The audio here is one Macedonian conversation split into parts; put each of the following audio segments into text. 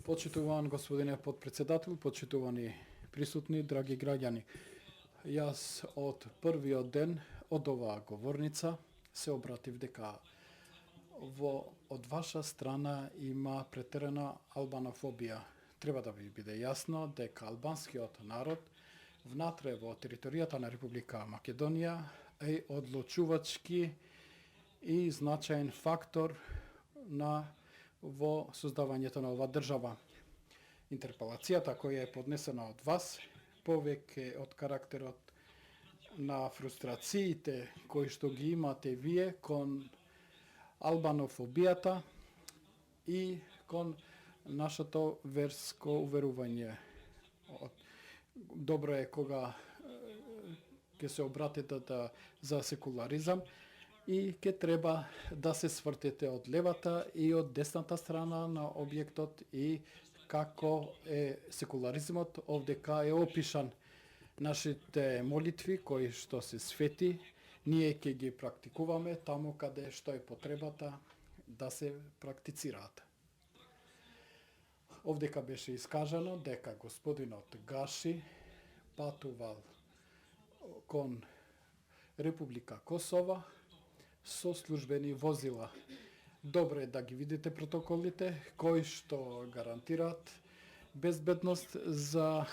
Почитуван господине подпредседател, почитувани присутни, драги граѓани. Јас од првиот ден од оваа говорница се обратив дека од ваша страна има претерана албанофобија. Треба да ви биде јасно дека албанскиот народ внатре во територијата на Република Македонија е одлучувачки и значаен фактор во создавањето на оваа држава. Интерпелацијата која е поднесена од вас повеќе од карактерот на фрустрациите кои што ги имате вие кон албанофобијата и кон нашето верско уверување. Добро е кога ќе се обратите за секуларизам и ќе треба да се свртите од левата и од десната страна на објектот и како е секуларизмот овдека е опишан. Нашите молитви кои што се свети, ние ќе ги практикуваме таму каде што е потребата да се практицираат. Овдека беше искажано дека господинот Гаши патувал кон Република Косова со службени возила. Добро е да ги видите протоколите кои што гарантираат безбедност за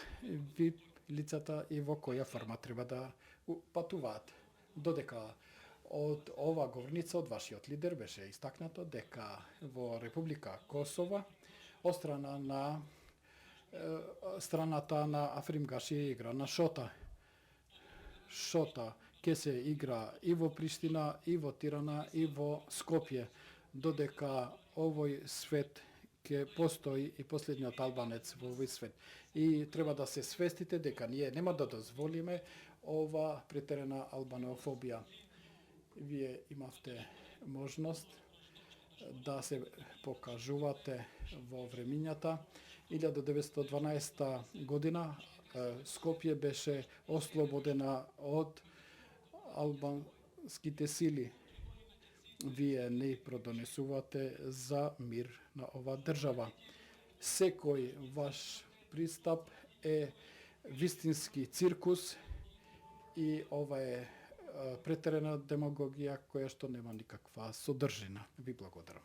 ВИП лицата и во која форма треба да патуваат. Додека од ова говорница од вашиот лидер беше истакнато дека во Република Косова од страната на Африм Гаши игра на шота. Шота ќе се игра и во Приштина, и во Тирана, и во Скопје, додека овој свет ќе постои и последниот албанец во овој свет. И треба да се свестите дека ние нема да дозволиме ова претерана албанофобија. Вие имавте можност да се покажувате во времињата. 1912 година Скопје беше ослободена од албанските сили. Вие не продонесувате за мир на оваа држава. Секој ваш пристап е вистински циркус и ова е претерана демагогија која што нема никаква содржина. Ви благодарам.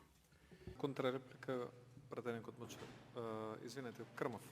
Контрареплика, пратеникот Мочев. Извинете, Крмов.